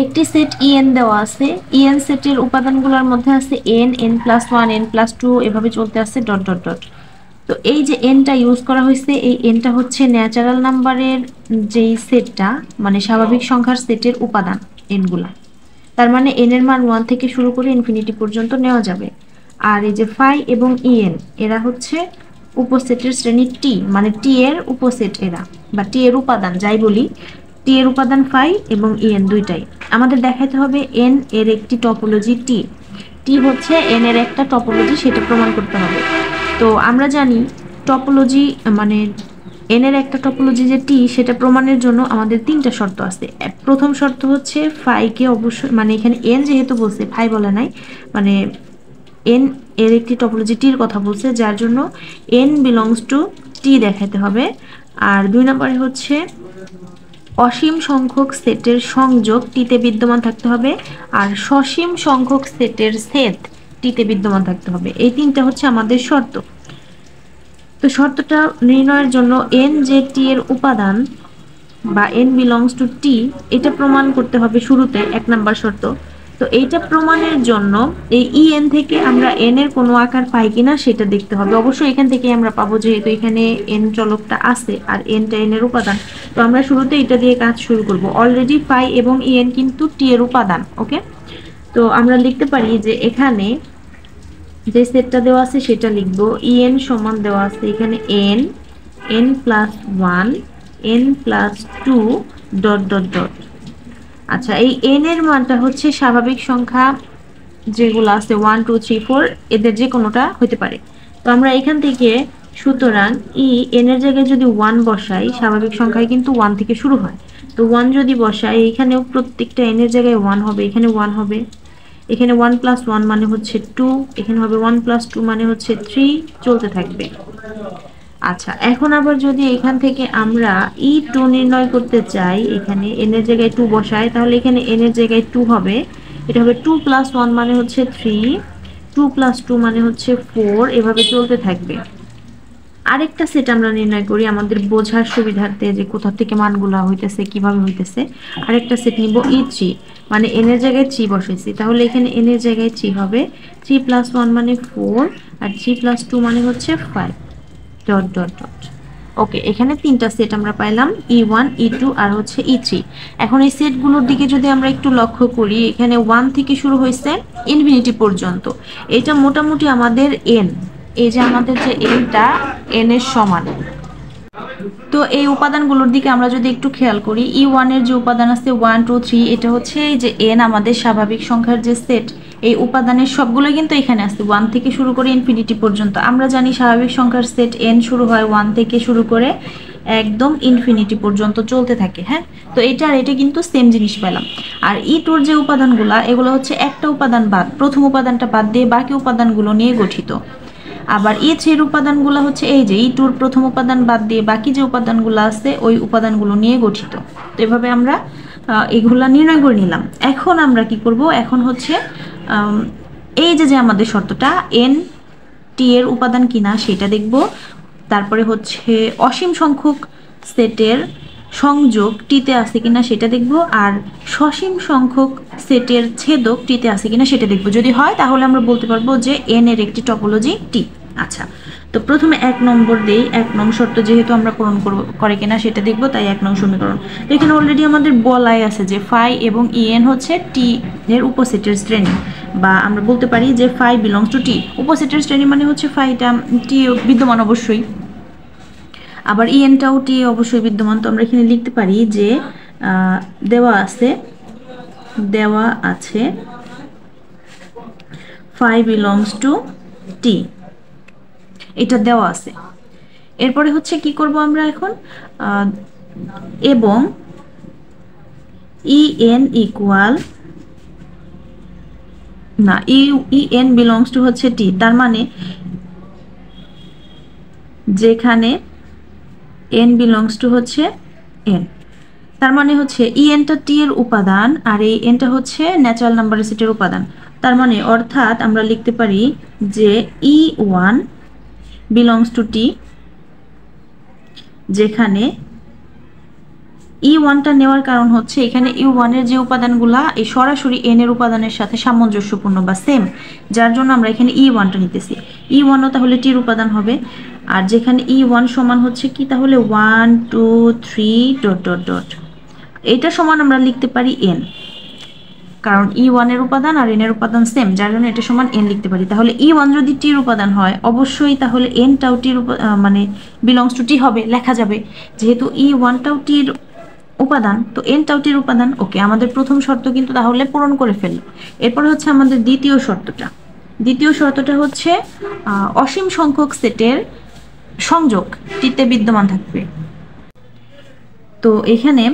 একটি set EN দেওয়া আছে, ইএন সেটের উপাদানগুলোর মধ্যে আছে এন, n+1, n+2 এভাবে চলতে আছে ডট ডট ডট। তো এই যে এনটা ইউজ করা হয়েছে, এই এনটা হচ্ছে ন্যাচারাল নাম্বারের যেই সেটটা, মানে স্বাভাবিক সংখ্যার সেটের উপাদান এনগুলা। তার মানে এন এর মান 1 থেকে শুরু করে ইনফিনিটি পর্যন্ত নেওয়া যাবে। আর এই যে ফাই এবং ইএন এরা হচ্ছে উপসেটের শ্রেণী টি, মানে টি এর উপসেট এরা, বা টি এর উপাদান যাই বলি। টি এর উপাদান ফাই এবং ইএন দুইটাই। আমাদের দেখাতে হবে এন এর একটি টপোলজি টি, টি হচ্ছে এন এর একটা টপোলজি, সেটা প্রমাণ করতে হবে। তো আমরা জানি টপোলজি মানে এন এর একটা টপোলজি যে টি, সেটা প্রমাণের জন্য আমাদের তিনটা শর্ত আছে। প্রথম শর্ত হচ্ছে ফাইকে অবশ্যই, মানে এখানে এন যেহেতু বলছে ফাই বলে নাই, মানে এন এর একটি টপোলজি টির কথা বলছে, যার জন্য এন বিলংস টু টি দেখাতে হবে। আর দুই নম্বরে হচ্ছে অসীম সংখ্যক সেটের সংযোগ টিতে বিদ্যমান থাকতে হবে, আর সসীম সংখ্যক সেটের সেট টিতে বিদ্যমান থাকতে হবে। এই তিনটা হচ্ছে আমাদের শর্ত। তো শর্তটা নির্ণয়ের জন্য এন যে টি এর উপাদান বা এন বিলংস টু টি, এটা প্রমাণ করতে হবে শুরুতে, 1 নাম্বার শর্ত। তো এইটা প্রমাণের জন্য এই ইএন থেকে আমরা এন এর কোনো আকার পাই কিনা সেটা দেখতে হবে। অবশ্যই এখান থেকে আমরা পাবো, যেহেতু এখানে এন চলকটা আছে আর এনটা এন এর উপাদান। তো আমরা শুরুতে এটা দিয়ে কাজ শুরু করব। অলরেডি ফাই এবং ইএন কিন্তু টি এর উপাদান। ওকে, তো আমরা লিখতে পারি যে এখানে যে সেটটা দেওয়া আছে সেটা লিখবো। ইএন সমান দেওয়া আছে এখানে N, n+1, n+2 dot dot dot. আচ্ছা, এই এন এর মানটা হচ্ছে স্বাভাবিক সংখ্যা যেগুলো আছে 1 2 3 4, এদের যে কোনোটা হতে পারে। তো আমরা এখান থেকে সুতরাং এন এর জায়গায় যদি 1 বসাই, স্বাভাবিক সংখ্যায় কিন্তু 1 থেকে শুরু হয়, তো 1 যদি বসাই এখানেও প্রত্যেকটা এন এর জায়গায় 1 হবে, এখানে 1 হবে, এখানে 1+1 মানে হচ্ছে 2, এখানে হবে 1+2 মানে হচ্ছে 3, চলতে থাকবে। আচ্ছা, এখন আবার যদি এখান থেকে আমরা টু নির্ণয় করতে চাই, এখানে n এর জায়গায় 2 বসাই, তাহলে এখানে n এর জায়গায় 2 হবে, এটা হবে 2+1 মানে হচ্ছে 3, 2+2 মানে হচ্ছে 4, এভাবে চলতে থাকবে। আরেকটা সেট আমরা নির্ণয় করি আমাদের বোঝার সুবিধার্থে, যে কোথা থেকে মানগুলা হইতেছে, কিভাবে হইতেছে। আরেকটা সেট নিব E3, মানে n এর জায়গায় 3 বসাইছি, তাহলে এখানে n এর জায়গায় 3 হবে, 3+1 মানে 4, আর 3+2 মানে হচ্ছে 5 ডট ডট ডট। ওকে, এখানে তিনটা সেট আমরা পাইলাম, E1, E2 আর হচ্ছে E3। এখন এই সেটগুলোর দিকে যদি আমরা একটু লক্ষ্য করি, এখানে 1 থেকে শুরু হয়েছে ইনফিনিটি পর্যন্ত, এটা মোটামুটি আমাদের এন, এই যে আমাদের যে এনটা এন এর সমান। তো এই উপাদানগুলোর দিকে আমরা যদি একটু খেয়াল করি, E1 এর যে উপাদান আছে 1 2 3, এটা হচ্ছে এই যে এন আমাদের স্বাভাবিক সংখ্যার যে সেট, এই উপাদানের সবগুলো কিন্তু এখানে আছে 1 থেকে শুরু করে ইনফিনিটি পর্যন্ত। আমরা জানি স্বাভাবিক সংখ্যার সেট এন শুরু হয় 1 থেকে শুরু করে একদম ইনফিনিটি পর্যন্ত চলতে থাকে। হ্যাঁ, তো এটা আর এটা কিন্তু সেম জিনিস পেলাম। আর E2 যে উপাদানগুলা, এগুলো হচ্ছে একটা উপাদান বাদ, প্রথম উপাদানটা বাদ দিয়ে বাকি উপাদানগুলো নিয়ে গঠিত। আবার E3 উপাদানগুলো হচ্ছে এই যে E2 প্রথম উপাদান বাদ দিয়ে বাকি যে উপাদানগুলো আছে ওই উপাদানগুলো নিয়ে গঠিত। তো এভাবে আমরা এগুলা নির্ণয় করে নিলাম। এখন আমরা কি করব, এখন হচ্ছে এই যে আমাদের শর্তটা এন টি এর উপাদান কিনা সেটা দেখব। তারপরে হচ্ছে অসীম সংখ্যক সেটের সংযোগ টিতে আছে কিনা সেটা দেখব, আর সসীম সংখ্যক সেটের ছেদক টিতে আছে কিনা সেটা দেখব। যদি হয় তাহলে আমরা বলতে পারবো যে এন এর একটি টপোলজি টি। আচ্ছা, তো প্রথমে 1 নম্বর দেই, 1 নং শর্ত যেহেতু আমরা পূরণ করে কিনা সেটা দেখব, তাই 1 নং সমীকরণ। তো এখানে অলরেডি আমাদের বলাই আছে যে ফাই এবং ইএন হচ্ছে টি এর উপসেটের শ্রেণী, বা আমরা বলতে পারি যে ফাই বিলংস টু টি। উপসেটের শ্রেণী মানে হচ্ছে ফাইটা টি অবশ্যই অবশ্যই, আবার ইএনটাও টি অবশ্যই বিদ্যমান। তো আমরা এখানে লিখতে পারি যে দেওয়া আছে ফাই বিলংস টু টি, এটা দেওয়া আছে। এরপরে হচ্ছে কি করব আমরা এখন, এবং ইএন ইকুয়াল না, ইএন বিলংস টু হচ্ছে টি, তার মানে যেখানে এন বিলংস টু হচ্ছে এন, তার মানে হচ্ছে ইএনটা টি এর উপাদান আর এই এনটা হচ্ছে ন্যাচারাল নাম্বারের সেটের উপাদান। তার মানে অর্থাৎ আমরা লিখতে পারি যে E1 বিলংস টু টি, যেখানে E1টা নেওয়ার কারণ হচ্ছে এখানে U1 এর যে উপাদানগুলা এই সরাসরি n এর উপাদানের সাথে সামঞ্জস্যপূর্ণ বা সেম, যার জন্য আমরা এখানে E1টা নিতেছি। E1ও তাহলে টির উপাদান হবে। আর যেখানে E1 সমান হচ্ছে কি, তাহলে 1 2 3 ডট ডট ডট, এটা সমান আমরা লিখতে পারি n, কারণ E1 এর উপাদান আর n এর উপাদান সেম, যার জন্য এটা সমান n লিখতে পারি। তাহলে E1 যদি টির উপাদান হয় অবশ্যই তাহলে n টাও টির মানে বিলংস টু টি হবে, লেখা যাবে। যেহেতু E1 টাও টির উপাদান, তো n টাও টির উপাদান। ওকে, আমাদের প্রথম শর্ত কিন্তু তাহলে পূরণ করে ফেলল। এরপর হচ্ছে আমাদের দ্বিতীয় শর্তটা। দ্বিতীয় শর্তটা হচ্ছে অসীম সংখ্যক সেটের সংযোগ টিতে বিদ্যমান থাকবে। তো এখানে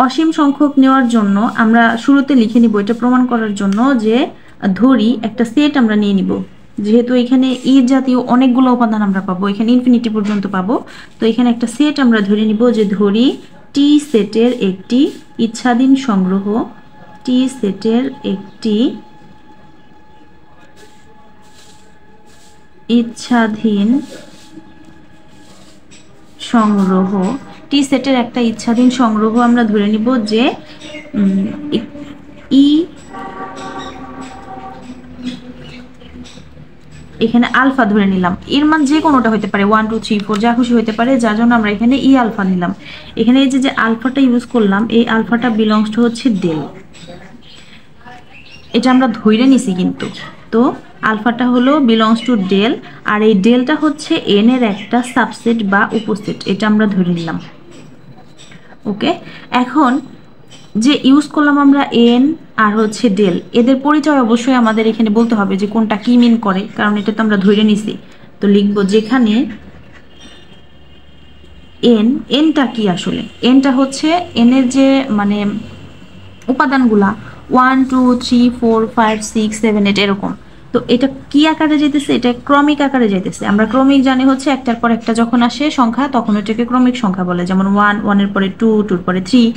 অসীম সংখ্যক নেওয়ার জন্য আমরা শুরুতে লিখে নিব, এটা প্রমাণ করার জন্য যে ধরি একটা সেট আমরা নিয়ে নিব। যেহেতু এখানে ই জাতীয় অনেকগুলো উপাদান আমরা পাবো, এখানে ইনফিনিটি পর্যন্ত পাবো, তো এখানে একটা সেট আমরা ধরে নিব যে ধরি টি সেটের একটি ইচ্ছাধীন সংগ্রহ, টি সেটের একটি ইচ্ছাধীন সংগ্রহ, টি সেটের একটা ইচ্ছাধীন সংগ্রহ আমরা ধরে নিব যে ই, এখানে আলফা ধরে নিলাম, এর মান যে কোনোটা হতে পারে 1 2 3 4 যা খুশি হতে পারে, যার জন্য আমরা এখানে ই আলফা নিলাম। এখানে এই যে আলফাটা ইউজ করলাম, এই আলফাটা বিলংস টু হচ্ছে ডেল, এটা আমরা ধরে নিছি কিন্তু। তো আলফাটা হলো বিলংস টু ডেল, আর এই ডেলটা হচ্ছে এন এর একটা সাবসেট বা উপসেট, এটা আমরা ধরে নিলাম। ওকে, এখন যে ইউজ করলাম আমরা এন আর হচ্ছে ডেল, এদের পরিচয় অবশ্যই আমাদের এখানে বলতে হবে যে কোনটা কি মিন করে, কারণ এটা তো আমরা ধরে নিছি। তো লিখবো যেখানে এনটা কি, আসলে এনটা হচ্ছে এনের যে মানে উপাদানগুলা 1 2 3 4 5 6 7 8 এরকম। তো এটা কি আকারে যেতেছে, এটা ক্রমিক আকারে যেতেছে। আমরা ক্রমিক জানি হচ্ছে একটার পর একটা যখন আসে সংখ্যা তখন এটাকে ক্রমিক সংখ্যা বলে, যেমন 1 1 এর পরে 2 2 এর পরে 3,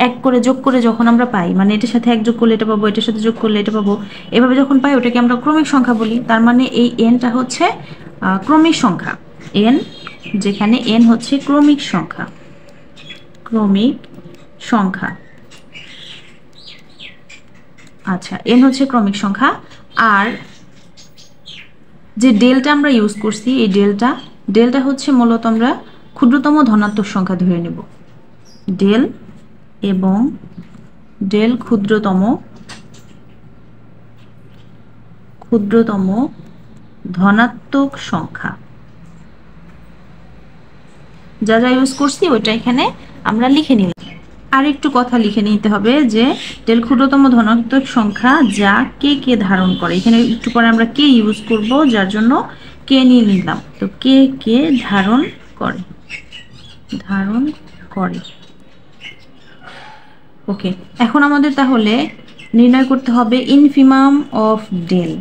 এক করে যোগ করে যখন আমরা পাই, মানে এটার সাথে এক যোগ করলে এটা পাবো, এটার সাথে যোগ করলে এটা পাবো, এভাবে যখন পাই ওটাকে আমরা ক্রমিক সংখ্যা বলি। তার মানে এই এনটা হচ্ছে ক্রমিক সংখ্যা, এন, যেখানে এন হচ্ছে ক্রমিক সংখ্যা, ক্রমিক সংখ্যা। আচ্ছা, এন হচ্ছে ক্রমিক সংখ্যা। আর যে ডেলটা আমরা ইউজ করছি, এই ডেলটা হচ্ছে মূলত আমরা ক্ষুদ্রতম ধনাত্মক সংখ্যা ধরে নেব, ডেল এবং ডেল ক্ষুদ্রতম ধনাত্মক সংখ্যা, যা যা ইউজ করছি ওইটা এখানে আমরা লিখে নিলাম। আর একটু কথা লিখে নিতে হবে যে ডেল ক্ষুদ্রতম ধনাত্মক সংখ্যা যা কে কে ধারণ করে, এখানে একটু পরে আমরা কে ইউজ করব, যার জন্য কে নিয়ে নিলাম। তো কে কে ধারণ করে, ওকে। এখন আমাদের তাহলে নির্ণয় করতে হবে ইনফিমাম অফ ডেল।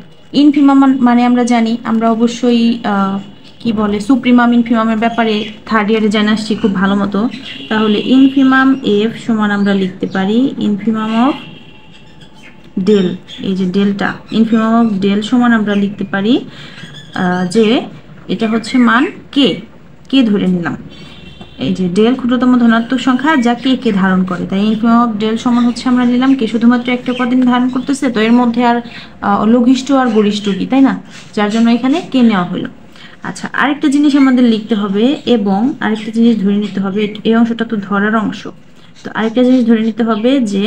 ইনফিমাম মানে আমরা জানি, আমরা অবশ্যই কি বলে সুপ্রিমাম ইনফিমামের ব্যাপারে থার্ড ইয়ারে জেনে আসছি খুব ভালো মতো। তাহলে ইনফিমাম এফ সমান আমরা লিখতে পারি ইনফিমাম অফ ডেল, এই যে ডেলটা, ইনফিমাম অফ ডেল সমান আমরা লিখতে পারি যে এটা হচ্ছে মান কে ধরে নিলাম, এই যে ডেল ক্ষুদ্রতম ধনাত্মক সংখ্যা যা কে কে ধারণ করে, তাই ইনফিমাম অফ ডেল সমান হচ্ছে আমরা নিলাম কে শুধুমাত্র একটা উপাদান ধারণ করতেছে, তো এর মধ্যে আর লঘিষ্ঠ আর গরিষ্ঠ কি, তাই না, যার জন্য এখানে কে নেওয়া হলো। আচ্ছা, আরেকটা জিনিস আমাদের লিখতে হবে এবং আরেকটা জিনিস ধরে নিতে হবে, এই অংশটা তো ধরার অংশ। তো আরেকটা জিনিস ধরে নিতে হবে যে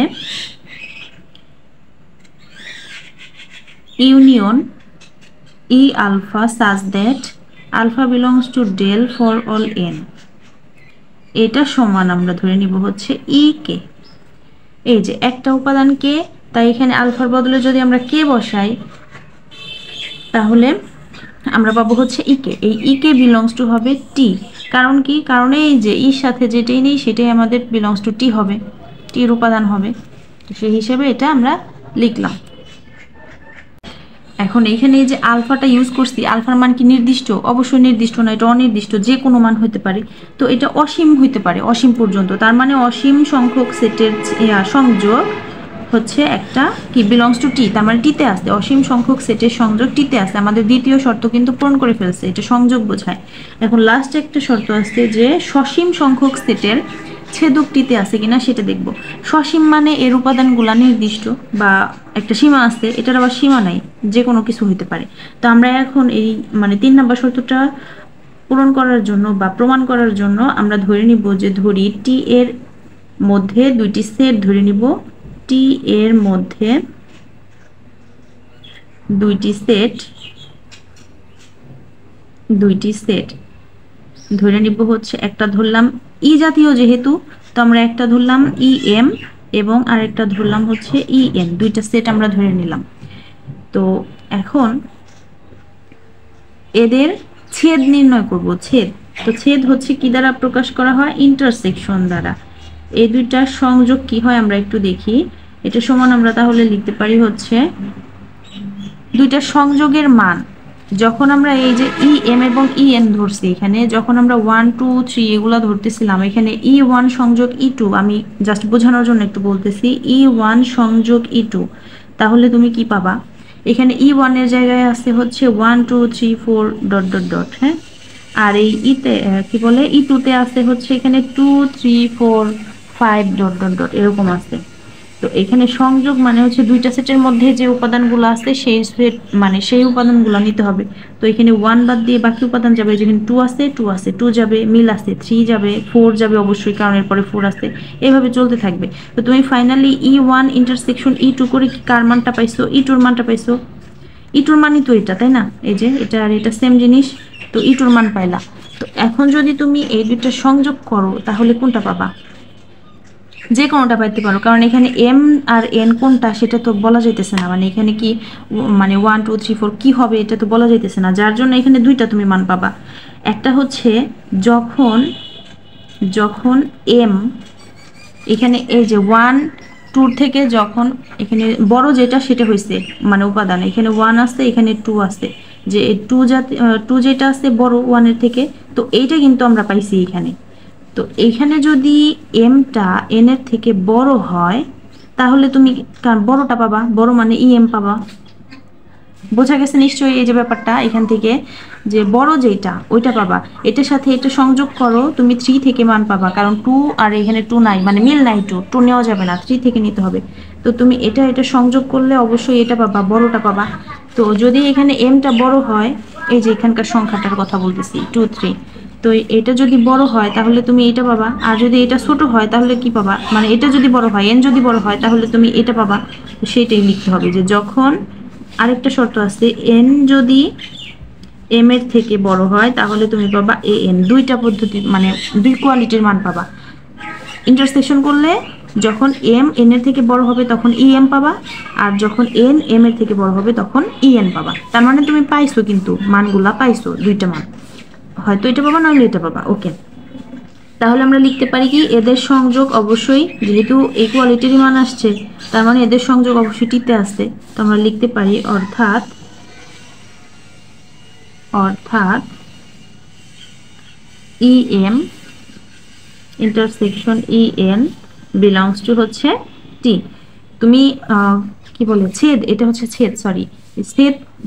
union E alpha such that alpha belongs to del for all N, এটা সমান আমরা ধরে নিব হচ্ছে ই কে। এই যে একটা উপাদান কে, তাই এখানে আলফার বদলে যদি আমরা কে বসাই তাহলে আমরা পাবো হচ্ছে ইকে, এই ইকে বিলংস টু হবে টি। কারণ কি, কারণ এই যে ইর সাথে যেটাই নেই সেটাই আমাদের বিলংস টু টি হবে, টির উপাদান হবে, তো সেই হিসেবে এটা আমরা লিখলাম। এখন এইখানে এই যে আলফাটা ইউজ করছি, আলফার মান কি নির্দিষ্ট? অবশ্যই নির্দিষ্ট না, এটা অনির্দিষ্ট, যে কোনো মান হতে পারে। তো এটা অসীম হইতে পারে, অসীম পর্যন্ত, তার মানে অসীম সংখ্যক সেটের সংযোগ হচ্ছে একটা কি বিলংস টু টি, তার মানে টিতে আছে, অসীম সংখ্যক সেটের সংযোগ টিতে আছে। আমাদের দ্বিতীয় শর্ত কিন্তু পূরণ করে ফেলছে, এটা সংযোগ বোঝায়। এখন লাস্ট একটা শর্ত আছে যে সসীম সংখ্যক সেটের ছেদক টিতে আছে কিনা সেটা দেখব। সসীম মানে এর উপাদানগুলা নির্দিষ্ট বা একটা সীমা আছে, এটার আবার সীমা নাই, যে কোনো কিছু হইতে পারে। তো আমরা এখন এই মানে 3 নম্বর শর্তটা পূরণ করার জন্য বা প্রমাণ করার জন্য আমরা ধরে নিব যে ধরি টি এর মধ্যে দুইটি সেট ধরে নিব, টি এর মধ্যে দুইটি সেট ধরে নিব হচ্ছে, একটা ধরলাম ই জাতীয় যেহেতু, তো আমরা একটা ধরলাম ই এম এবং আরেকটা ধরলাম হচ্ছে ই এন, দুইটা সেট আমরা ধরে নিলাম। তো এখন এদের ছেদ নির্ণয় করব। ছেদ, তো ছেদ হচ্ছে কি দ্বারা প্রকাশ করা হয়? ইন্টারসেকশন দ্বারা। এই দুইটার সংযোগ কি হয় আমরা একটু দেখি। এটা সমান আমরা তাহলে লিখতে পারি হচ্ছে দুইটার সংযোগের মান, যখন আমরা এই যে ই এম এবং ই এন ধরছি, এখানে যখন আমরা 1 2 3 এগুলা ধরতেছিলাম, এখানে E1 সংযোগ E2, আমি জাস্ট বোঝানোর জন্য একটু বলতেছি, E1 সংযোগ E2, তাহলে তুমি কি পাবা? এখানে E1 এর জায়গায় আছে হচ্ছে 1 2 3 4 ডট ডট ডট, হ্যাঁ। আর এই ইতে কি বলে E2 তে আছে হচ্ছে এখানে 2 3 4 5 ডট ডট ডট এরকম আছে। তো এখানে সংযোগ মানে হচ্ছে দুইটা সেটের মধ্যে যে উপাদানগুলো আছে সেই সেট মানে সেই উপাদানগুলো নিতে হবে। তো এখানে 1 বাদ দিয়ে বাকি উপাদান যাবে, যেখানে 2 আছে 2 যাবে, মিল আছে 3 যাবে, 4 যাবে অবশ্যই, কারণ এরপরে 4 আছে, এভাবে চলতে থাকবে। তো তুমি ফাইনালি E1 ইন্টারসেকশন E2 করে কি কার মানটা পাইছো? E2 এর মানটা পাইছো। E2 এর মানই তো এটা, তাই না? এই যে এটা আর এটা সেম জিনিস, তো E2 এর মান পাইলা। তো এখন যদি তুমি এই দুইটা সংযোগ করো তাহলে কোনটা পাবা? যে কোনোটা পাইতে পারো, কারণ এখানে এম আর এন কোনটা সেটা তো বলা যাইতেছে না, মানে এখানে কি মানে 1 2 3 4 কি হবে এটা তো বলা যাইতেছে না, যার জন্য এখানে দুইটা তুমি মান পাবা। একটা হচ্ছে যখন যখন এম এখানে এই যে 1 2 থেকে যখন এখানে বড় যেটা সেটা হয়েছে মানে উপাদান, এখানে 1 আছে এখানে 2 আছে, যে 2 যেটা আছে বড় 1 এর থেকে, তো এইটা কিন্তু আমরা পাইছি এখানে। তো এখানে যদি এমটা এন এর থেকে বড় হয় তাহলে তুমি বড়টা পাবা, বড় মানে ই এম পাবা। বোঝা গেছে নিশ্চয়ই এই যে ব্যাপারটা এখান থেকে, যে বড় যেটা ওইটা পাবা। এটার সাথে এটা সংযোগ করো, তুমি 3 থেকে মান পাবা, কারণ 2 আর এখানে 2 নাই, মানে মিল নাই, 2 নেওয়া যাবে না, 3 থেকে নিতে হবে। তো তুমি এটা সংযোগ করলে অবশ্যই এটা পাবা, বড়টা পাবা। তো যদি এখানে এমটা বড় হয়, এই যে এখানকার সংখ্যাটার কথা বলতেছি 2 3, তো এটা যদি বড় হয় তাহলে তুমি এটা পাবা, আর যদি এটা ছোট হয় তাহলে কি পাবা? মানে এটা যদি বড় হয়, এন যদি বড় হয় তাহলে তুমি এটা পাবা। তো সেটাই লিখতে হবে যে যখন, আরেকটা শর্ত আছে, এন যদি এম এর থেকে বড় হয় তাহলে তুমি পাবা এ এন। দুইটা পদ্ধতি মানে দুই কোয়ালিটির মান পাবা। ইন্টারসেকশন করলে যখন এম এন এর থেকে বড় হবে তখন ই এম পাবা, আর যখন এন এম এর থেকে বড় হবে তখন ই এন পাবা। তার মানে তুমি পাইছো, কিন্তু মানগুলা পাইছো, দুইটা মান, হয়তো এটা পাবা নইলে এটা পাবা। ওকে, তাহলে আমরা লিখতে পারি কি, এদের সংযোগ অবশ্যই, যেহেতু এই কোয়ালিটির মান আসছে তার মানে এদের সংযোগ অবশ্যই টিতে আসছে। তো আমরা লিখতে পারি অর্থাৎ E M intersection E N belongs to হচ্ছে টি। তুমি কি বলে ছেদ, এটা হচ্ছে ছেদ, সরি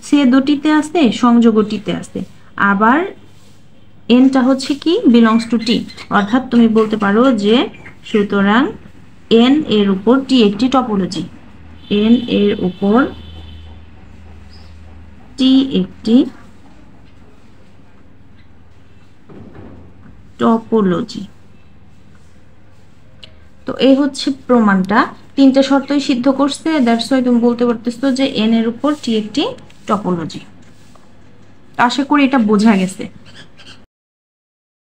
ছেদ টিতে আসছে, সংযোগ টিতে আসছে, আবার এনটা হচ্ছে কি বিলংস টু টি। অর্থাৎ তুমি বলতে পারো যে সুতরাং এন এর উপর টি একটি টপোলজি, এন এর উপর টি একটি টপোলজি। তো এই হচ্ছে প্রমাণটা, তিনটা শর্তই সিদ্ধ করছে, দ্যাটস ওয়াই তুমি বলতে পারতেছো যে এন এর উপর টি একটি টপোলজি। আশা করি এটা বোঝা গেছে।